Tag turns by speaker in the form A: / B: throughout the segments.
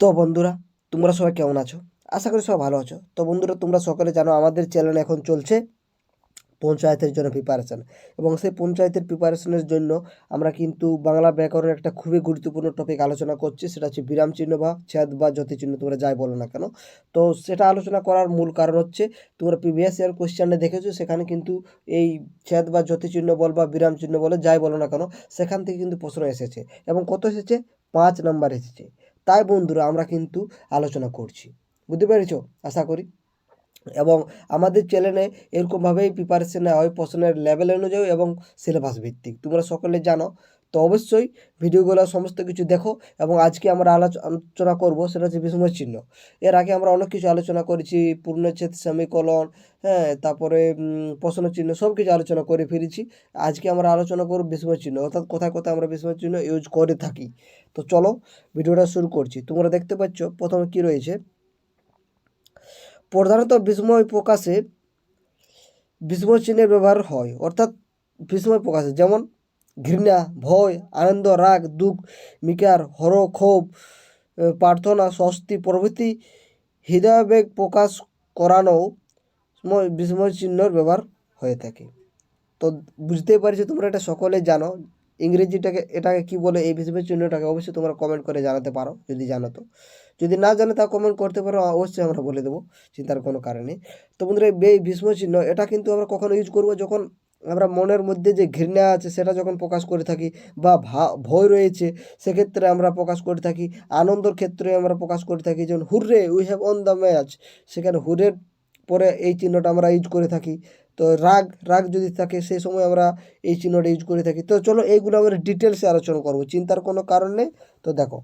A: তো বন্ধুরা, তোমরা সবাই কেমন আছো? আশা করি সবাই ভালো আছো। তো বন্ধুরা, তোমরা সকলে জানো আমাদের চ্যানেলে এখন চলছে পঞ্চায়েতের জন্য প্রিপারেশান, এবং সেই পঞ্চায়েতের প্রিপারেশনের জন্য আমরা কিন্তু বাংলা ব্যাকরণের একটা খুবই গুরুত্বপূর্ণ টপিক আলোচনা করছি। সেটা হচ্ছে বিরাম চিহ্ন বা ছেদ বা জ্যোতি চিহ্ন, তোমরা যাই বলো না কেন। তো সেটা আলোচনা করার মূল কারণ হচ্ছে, তোমরা প্রিভিয়াস ইয়ার কোয়েশ্চেনে দেখেছো, সেখানে কিন্তু এই ছেদ বা জ্যোতি চিহ্ন বল বা বিরাম চিহ্ন বলে যাই বলো না কেন, সেখান থেকে কিন্তু প্রশ্ন এসেছে, এবং কত এসেছে? 5 নাম্বার এসেছে। তাই বন্ধুরা, আমরা কিন্তু আলোচনা করছি। বুঝতে পেরেছো আশা করি। এবং আমাদের চ্যানেলে এরকমভাবেই প্রিপারেশন নেওয়া হয় প্রশ্নের লেভেল অনুযায়ী এবং সিলেবাস ভিত্তিক, তোমরা সকলে জানো। তো অবশ্যই ভিডিওগুলো সমস্ত কিছু দেখো। এবং আজকে আমরা আলোচনা করব, সেটা হচ্ছে বিস্ময় চিহ্ন। এর আগে আমরা অনেক কিছু আলোচনা করেছি, পূর্ণচ্ছেদ, সেমিকোলন, হ্যাঁ, তারপরে প্রশ্ন চিহ্ন, সব কিছু আলোচনা করে ফিরেছি। আজকে আমরা আলোচনা করব বিস্ময় চিহ্ন, অর্থাৎ কোথায় কোথায় আমরা বিস্ময় চিহ্ন ইউজ করে থাকি। তো চলো ভিডিওটা শুরু করছি। তোমরা দেখতে পাচ্ছ প্রথমে কি রয়েছে। প্রধানত বিস্ময় প্রকাশে বিস্ময় চিহ্নের ব্যবহার হয়, অর্থাৎ বিস্ময় প্রকাশে যেমন ঘৃণা, ভয়, আনন্দ, রাগ, দুঃখ, মিকার, হর, ক্ষোভ, প্রার্থনা, স্বস্তি প্রভৃতি হৃদয়াবেগ প্রকাশ করানো সময় বিস্ময় চিহ্নর ব্যবহার হয়ে থাকে। তো বুঝতেই পারছি তোমরা এটা সকলে জানো। এটাকে কি বলে, এই বিস্ময় চিহ্নটাকে অবশ্যই তোমরা কমেন্ট করে জানাতে পারো যদি জানো। তো যদি না জানো তা কমেন্ট করতে পারো, অবশ্যই আমরা বলে দেবো, চিন্তার কোনো কারণে। তো বন্ধুরা, এই বিস্ময় চিহ্ন এটা কিন্তু আমরা কখন ইউজ করবো? যখন আমরা মনের মধ্যে যে ঘৃণা আছে সেটা যখন প্রকাশ করে থাকি, বা ভয় রয়েছে সেক্ষেত্রে আমরা প্রকাশ করে থাকি, আনন্দের ক্ষেত্রে আমরা প্রকাশ করে থাকি, যেমন hurray we have on the match, সেখানে হুরের পরে এই চিহ্নটা আমরা ইউজ করে থাকি। তো রাগ রাগ যদি থাকে সেই সময় আমরা এই চিহ্নটা ইউজ করে থাকি। তো চলো এইগুলো আমরা ডিটেলসে আলোচনা করবো, চিন্তার কোনো কারণ নেই। তো দেখো,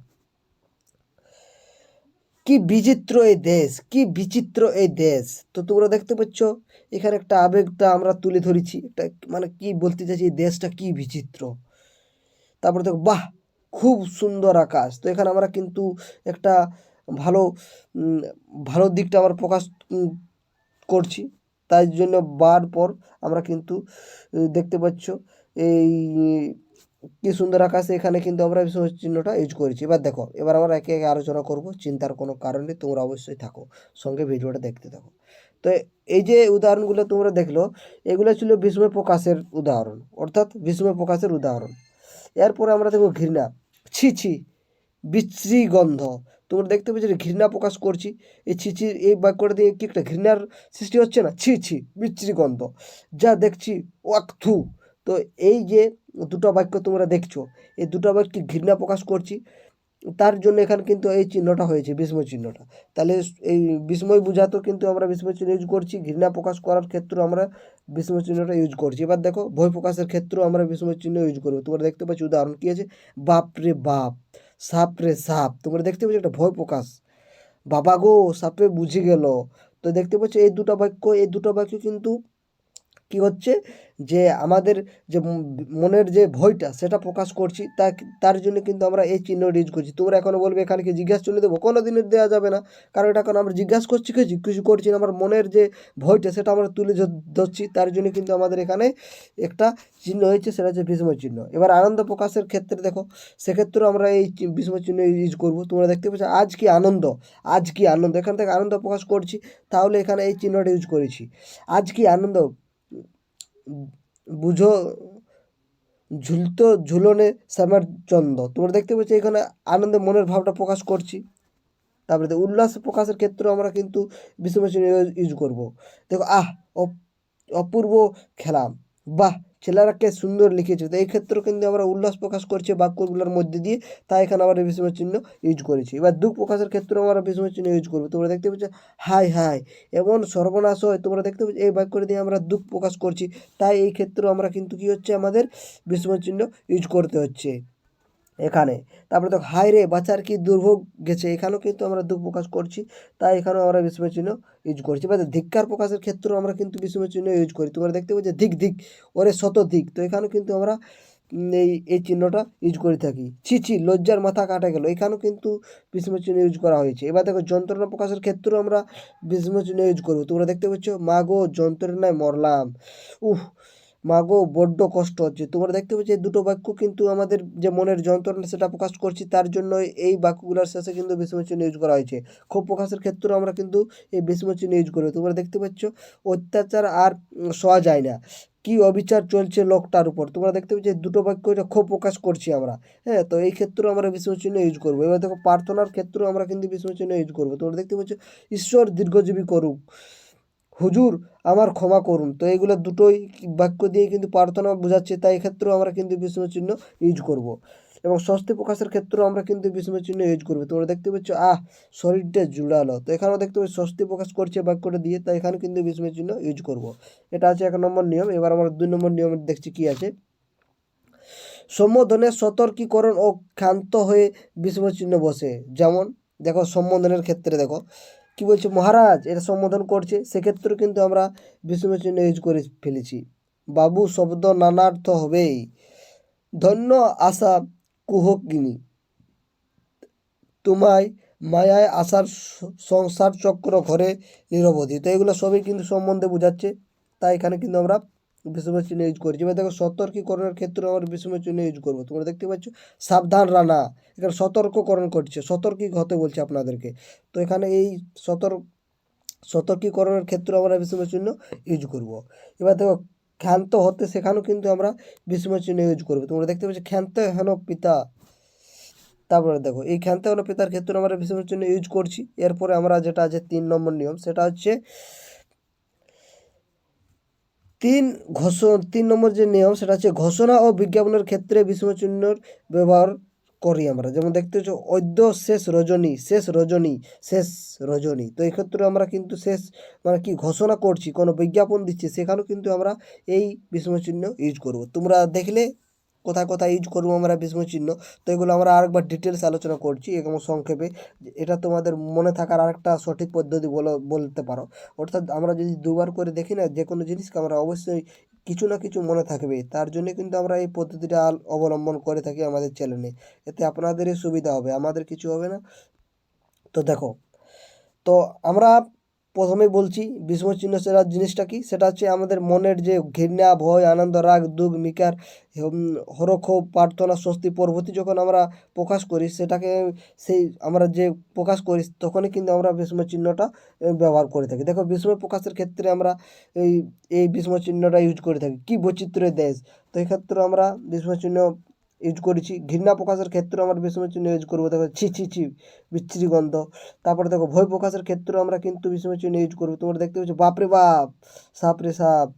A: কি বিচিত্র এই দেশ, কি বিচিত্র এই দেশ। তো তোমরা দেখতে পাচ্ছ এখানে একটা আবেগটা আমরা তুলে ধরেছি, একটা মানে কি বলতে চাইছি, এই দেশটা কি বিচিত্র। তারপরে দেখো, বাহ, খুব সুন্দর আকাশ। তো এখানে আমরা কিন্তু একটা ভালো উম, ভালো দিকটা আমরা প্রকাশ করছি। তাই জন্য বার পর আমরা কিন্তু দেখতে পাচ্ছ এই কি সুন্দর আকাশে, এখানে কিন্তু আমরা বিস্ময় চিহ্নটা ইউজ করেছি। এবার দেখো, এবার আমরা একে একে আলোচনা করব, চিন্তার কোনো কারণ নেই, তোমরা অবশ্যই থাকো সঙ্গে, ভিডিওটা দেখতে থাকো। তো এই যে উদাহরণগুলো তোমরা দেখলো, এগুলো ছিল বিস্ময় প্রকাশের উদাহরণ, অর্থাৎ বিস্ময় প্রকাশের উদাহরণ। এরপরে আমরা দেখবো ঘৃণা, ছি ছি, বিশ্রী গন্ধ। তোমরা দেখতে পাচ্ছ যে ঘৃণা প্রকাশ করছি, এই ছি ছি এই বাক্যটা দিয়ে কি একটা ঘৃণার সৃষ্টি হচ্ছে না? ছি ছি, বিশ্রী গন্ধ, যা দেখছি ওয়াক থু। তো এই যে দুটো বাক্য তোমরা দেখছো, এই দুটো বাক্যে ঘৃণা প্রকাশ করছি, তার জন্য এখানে কিন্তু এই চিহ্নটা হয়েছে, বিস্ময় চিহ্নটা। তাহলে এই বিস্ময় বোঝাতেও কিন্তু আমরা বিস্ময় চিহ্ন ইউজ করছি, ঘৃণা প্রকাশ করার ক্ষেত্রেও আমরা বিস্ময় চিহ্নটা ইউজ করছি। এবার দেখো, ভয় প্রকাশের ক্ষেত্রেও আমরা বিস্ময় চিহ্ন ইউজ করবো। তোমরা দেখতে পাচ্ছ উদাহরণ কি আছে, বাপ রে বাপ, সাপ রে সাপ। তোমরা দেখতে পাচ্ছ একটা ভয় প্রকাশ, বাবা গো সাপে বুঝে গেল। তো দেখতে পাচ্ছ এই দুটো বাক্য কিন্তু কি হচ্ছে, যে আমাদের যে মনের যে ভয়টা সেটা প্রকাশ করছি, তার জন্য কিন্তু আমরা এই চিহ্নটা ইউজ করছি। তোমরা এখনো বলবে এখানে কি জিজ্ঞাসা চিহ্ন দেবো? কোনো দিনের দেওয়া যাবে না, কারণ এটা এখন আমরা জিজ্ঞাসা করছি কিছু করছি না, আমার মনের যে ভয়টা সেটা আমরা তুলে ধরছি, তার জন্য কিন্তু আমাদের এখানে একটা চিহ্ন হয়েছে, সেটা হচ্ছে বিস্ময় চিহ্ন। এবার আনন্দ প্রকাশের ক্ষেত্রে দেখো, সেক্ষেত্রেও আমরা এই বিস্ময় চিহ্ন ইউজ করবো। তোমরা দেখতে পাচ্ছ আজ কি আনন্দ, আজ কি আনন্দ, এখান থেকে আনন্দ প্রকাশ করছি, তাহলে এখানে এই চিহ্নটা ইউজ করেছি, আজ কি আনন্দ। বুঝো ঝুলতো ঝুলনে শ্যামার চন্দ। তোমরা দেখতে পাচ্ছ এখানে আনন্দে মনের ভাবটা প্রকাশ করছি। তারপরে উল্লাস প্রকাশের ক্ষেত্রেও আমরা কিন্তু বিস্ময় চিহ্ন ইউজ করবো। দেখো, অপূর্ব খেলাম, বাহ, ছেলেরাকে সুন্দর লিখেছে। তো এই ক্ষেত্রেও কিন্তু আমরা উল্লাস প্রকাশ করছি বাক্যগুলোর মধ্যে দিয়ে, তাই এখানে আমরা বিস্ময় চিহ্ন ইউজ করেছি। এবার দুঃখ প্রকাশের ক্ষেত্রেও আমরা বিস্ময় চিহ্ন ইউজ করবো। তোমরা দেখতে পাচ্ছ হাই হাই, এমন সর্বনাশ হয়। তোমরা দেখতে পাচ্ছ এই বাক্যটা দিয়ে আমরা দুঃখ প্রকাশ করছি, তাই এই ক্ষেত্রেও আমরা কিন্তু কি হচ্ছে, আমাদের বিস্ময় চিহ্ন ইউজ করতে হচ্ছে এখানে। তারপরে দেখো, হায় রে বাচ্চার কি দুর্ভোগ গেছে, এখানেও কিন্তু আমরা দুঃখ প্রকাশ করছি, তাই এখানেও আমরা বিস্ময় চিহ্ন ইউজ করছি। বা ধিক্কার প্রকাশের ক্ষেত্রেও আমরা কিন্তু বিস্ময় চিহ্ন ইউজ করি। তোমরা দেখতে পাচ্ছ ধিক ধিক, ওরে শত দিক। তো এখানেও কিন্তু আমরা এই চিহ্নটা ইউজ করে থাকি। ছি ছি, লজ্জার মাথা কাটা গেল, এখানেও কিন্তু বিস্ময় চিহ্ন ইউজ করা হয়েছে। এবার দেখো, যন্ত্রণা প্রকাশের ক্ষেত্রেও আমরা বিস্ময় চিহ্ন ইউজ করবো। তোমরা দেখতে পাচ্ছ মা গো যন্ত্রণায় মরলাম, উহ, মাগো বড্ড কষ্ট হচ্ছে। তোমরা দেখতে পাচ্ছ এই দুটো বাক্য কিন্তু আমাদের যে মনের যন্ত্রণা সেটা প্রকাশ করছি, তার জন্য এই বাক্যগুলোর শেষে কিন্তু বিস্ময় চিহ্ন ইউজ করা হয়েছে। ক্ষোভ প্রকাশের ক্ষেত্রেও আমরা কিন্তু এই বিস্ময় চিহ্ন ইউজ করবো। তোমরা দেখতে পাচ্ছ অত্যাচার আর সওয়া যায় না, কি অবিচার চলছে লোকটার উপর। তোমরা দেখতে পাচ্ছ এই দুটো বাক্য এটা ক্ষোভ প্রকাশ করছি আমরা। হ্যাঁ, তো এই ক্ষেত্রেও আমরা বিস্ময় চিহ্ন ইউজ করবো। এবার দেখো প্রার্থনার ক্ষেত্রেও আমরা কিন্তু বিস্ময় চিহ্ন ইউজ করবো। তোমরা দেখতে পাচ্ছ ঈশ্বর দীর্ঘজীবী করুক, হুজুর আমার ক্ষমা করুন। তো এইগুলো দুটোই বাক্য দিয়ে কিন্তু প্রার্থনা বোঝাচ্ছে, তাই এক্ষেত্রেও আমরা কিন্তু বিস্ময় চিহ্ন ইউজ করব। এবং স্বস্তি প্রকাশের ক্ষেত্রেও আমরা কিন্তু বিস্ময় চিহ্ন ইউজ করবো। তোমরা দেখতে পাচ্ছ শরীরটা জুড়ালো, তো এখানেও দেখতে পাচ্ছি স্বস্তি প্রকাশ করছে বাক্যটা দিয়ে, তাই এখানে কিন্তু বিস্ময় চিহ্ন ইউজ করব। এটা আছে 1 নম্বর নিয়ম। এবার আমরা 2 নম্বর নিয়ম দেখছি কি আছে। সম্বোধনের সতর্কীকরণ ও ক্ষান্ত হয়ে বিস্ময় চিহ্ন বসে। যেমন দেখো সম্বোধনের ক্ষেত্রে দেখো কি বলছে, মহারাজ এটা সম্বোধন করছে, সেক্ষেত্রে কিন্তু আমরা বিস্ময় চিহ্ন ইউজ করে ফেলেছি। বাবু শব্দ নানার্থ হবেই, ধন্য আশা কুহকিনী, তোমায় মায়ায় আসার সংসার চক্র ঘরে নিরবধি। তো এগুলো সবই কিন্তু সম্বন্ধে বোঝাচ্ছে, তাই এখানে কিন্তু আমরা বিস্ময় চিহ্ন ইউজ করছি। এবার দেখো সতর্কীকরণের ক্ষেত্রে আমরা বিস্ময় চিহ্ন ইউজ করবো। তোমরা দেখতে পাচ্ছ সাবধান রানা, এখানে সতর্ককরণ করছে, সতর্কী হতে বলছে আপনাদেরকে। তো এখানে এই সতর্কীকরণের ক্ষেত্রে আমরা বিস্ময় চিহ্ন ইউজ করব। এবার দেখো ক্ষান্ত হতে, সেখানেও কিন্তু আমরা বিস্ময় চিহ্ন ইউজ করবো। তোমরা দেখতে পাচ্ছ ক্ষান্ত হেন পিতা। তারপরে দেখো এই ক্ষান্ত হেন পিতার ক্ষেত্রে আমরা বিস্ময় চিহ্ন ইউজ করছি। এরপরে আমরা যেটা আছে 3 নম্বর নিয়ম, সেটা হচ্ছে 3 নম্বর যে নিয়ম সেটা হচ্ছে ঘোষণা ও বিজ্ঞাপনের ক্ষেত্রে বিস্ময় চিহ্নের ব্যবহার করি আমরা। যেমন দেখতে হচ্ছে অদ্য শেষ রজনী, শেষ রজনী, শেষ রজনী। তো এই ক্ষেত্রে আমরা কিন্তু শেষ মানে কি ঘোষণা করছি, কোনো বিজ্ঞাপন দিচ্ছি, সেখানেও কিন্তু আমরা এই বিস্ময় চিহ্ন ইউজ করব। তোমরা দেখলে কোথায় কোথায় ইউজ করবো আমরা বিস্ময় চিহ্ন। তো এগুলো আমরা আরেকবার ডিটেলস আলোচনা করছি এবং সংক্ষেপে। এটা তোমাদের মনে থাকার আরেকটা সঠিক পদ্ধতি বলতে পারো। অর্থাৎ আমরা যদি দুবার করে দেখি না যে কোনো জিনিসকে, আমরা অবশ্যই কিছু না কিছু মনে থাকবে। তার জন্য কিন্তু আমরা এই পদ্ধতিটা অবলম্বন করে থাকি আমাদের চ্যানেলে। এতে আপনাদেরই সুবিধা হবে, আমাদের কিছু হবে না। তো দেখো, তো আমরা প্রথমেই বলছি বিস্ময় চিহ্ন সেরা জিনিসটা কি, সেটা হচ্ছে আমাদের মনের যে ঘৃণা, ভয়, আনন্দ, রাগ, দুঃখ, মিকার, হরক্ষোভ, প্রার্থনা, স্বস্তি প্রভৃতি যখন আমরা প্রকাশ করি, সেটাকে সেই আমরা যে প্রকাশ করি তখনই কিন্তু আমরা বিস্ময় চিহ্নটা ব্যবহার করে থাকি। দেখো বিস্ময় প্রকাশের ক্ষেত্রে আমরা এই এই বিস্ময় চিহ্নটা ইউজ করে থাকি। কি বৈচিত্র্যের দেশ, তো এই ক্ষেত্রে আমরা বিস্ময় চিহ্ন ইউজ করেছি। ঘৃণা প্রকাশের ক্ষেত্রে আমরা বিস্ময় চিহ্ন ইউজ করবো, দেখো ছি ছি ছি, বিচ্ছিরি গন্ধ। তারপরে দেখো ভয় প্রকাশের ক্ষেত্রে আমরা কিন্তু বিস্ময় চিহ্ন ইউজ করবো। তোমরা দেখতে পাচ্ছ বাপরে বাপ, সাপরে সাপ।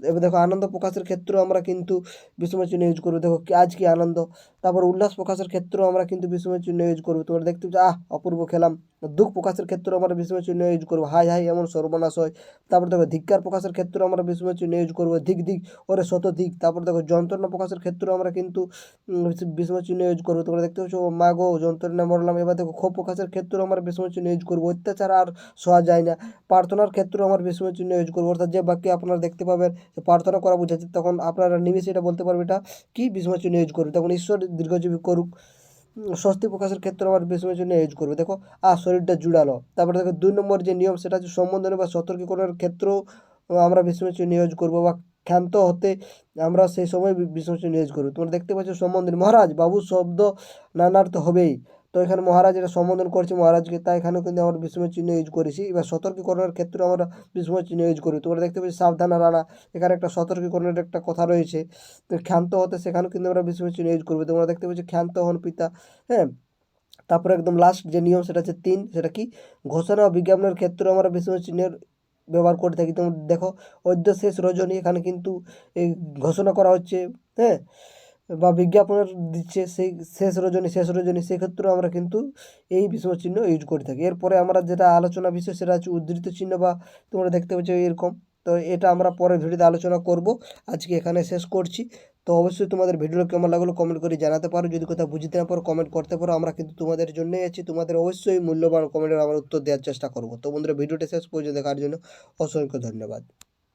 A: এবার দেখো আনন্দ প্রকাশের ক্ষেত্রেও আমরা কিন্তু বিস্ময় চিহ্ন ইউজ করবো, দেখো আজ কি আনন্দ। তারপর উল্লাস প্রকাশের ক্ষেত্রেও আমরা কিন্তু বিস্ময় চিহ্ন ইউজ করবো। তোমরা দেখতে পাচ্ছ অপূর্ব খেলাম। দুঃখ প্রকাশের ক্ষেত্রেও আমরা বিস্ময় চিহ্ন ইউজ করবো, হাই হাই এমন সর্বনাশ হয়। তারপর দেখো ধিক্কার প্রকাশের ক্ষেত্রেও আমরা বিস্ময় চিহ্ন ইউজ করবো, ধিক ধিক ওরে শত ধিক। তারপর দেখো যন্ত্রণা প্রকাশের ক্ষেত্রেও আমরা কিন্তু বিস্ময় চিহ্ন ইউজ করবো। তোমরা দেখতে পাচ্ছ মা গো যন্ত্রণা মরলাম। এবার দেখো ক্ষোভ প্রকাশের ক্ষেত্রেও আমরা বিস্ময় চিহ্ন ইউজ করবো, অত্যাচার আর সওয়া যায় না। প্রার্থনার ক্ষেত্রেও আমরা বিস্ময় চিহ্ন ইউজ করবো, অর্থাৎ যে বাক্যে আপনারা দেখতে পাবেন যে প্রার্থনা করা বোঝাচ্ছে, তখন আপনারা নিমিষে এটা বলতে পারবে এটা কি বিস্ময় চিহ্ন ইউজ করবে, তখন ঈশ্বর দীর্ঘজীবী করুক। স্বস্তি প্রকাশের ক্ষেত্রে আমার বিস্ময় চিহ্ন ইউজ করবে, দেখো শরীরটা জুড়ালো। তারপরে দেখো 2 নম্বর যে নিয়ম সেটা হচ্ছে সম্বোধনে বা সতর্কীকরণের ক্ষেত্রেও আমরা বিস্ময় চিহ্ন ইউজ করবো, বা ক্ষান্ত হতে আমরা সেই সময় বিস্ময় চিহ্ন ইউজ করবো। তোমরা দেখতে পাচ্ছ সম্বোধন, মহারাজ বাবু শব্দ নানার্থ হবেই। তো এখানে মহারাজ এটা সম্বোধন করছে মহারাজকে, তাই এখানেও কিন্তু আমরা বিস্ময় চিহ্ন ইউজ করেছি। এবার সতর্কীকরণের ক্ষেত্রে আমরা বিস্ময় চিহ্ন ইউজ করি। তোমরা দেখতে পাচ্ছি সাবধান রানা, এখানে একটা সতর্কীকরণের একটা কথা রয়েছে। তো ক্ষান্ত হতে, সেখানেও কিন্তু আমরা বিস্ময় চিহ্ন ইউজ করবো। তোমরা দেখতে পাচ্ছি ক্ষান্ত হন পিতা। হ্যাঁ, তারপরে একদম লাস্ট যে নিয়ম সেটা হচ্ছে 3, সেটা কি ঘোষণা ও বিজ্ঞাপনের ক্ষেত্রে আমরা বিস্ময় চিহ্নের ব্যবহার করে থাকি। তোমরা দেখো অদ্য শেষ রজনী, এখানে কিন্তু এই ঘোষণা করা হচ্ছে, হ্যাঁ, বা বিজ্ঞাপনের দিচ্ছে সেই শেষ রজনী, শেষ রজনী, সেক্ষেত্রেও আমরা কিন্তু এই বিস্ময় চিহ্ন ইউজ করে থাকি। এরপরে আমরা যেটা আলোচনা বিষয় সেটা হচ্ছে উদ্ধৃত চিহ্ন, বা তোমরা দেখতে পাচ্ছ এরকম। তো এটা আমরা পরের ভিডিওতে আলোচনা করব। আজকে এখানে শেষ করছি। তো অবশ্যই তোমাদের ভিডিও কেমন লাগলো কমেন্ট করে জানাতে পারো, যদি কোথাও বুঝতে না পারো কমেন্ট করতে পারো, আমরা কিন্তু তোমাদের জন্যই আছি। তোমাদের অবশ্যই মূল্যবান কমেন্টের আমরা উত্তর দেওয়ার চেষ্টা করব। তো বন্ধুরা ভিডিওটা শেষ পর্যন্ত দেখার জন্য অসংখ্য ধন্যবাদ।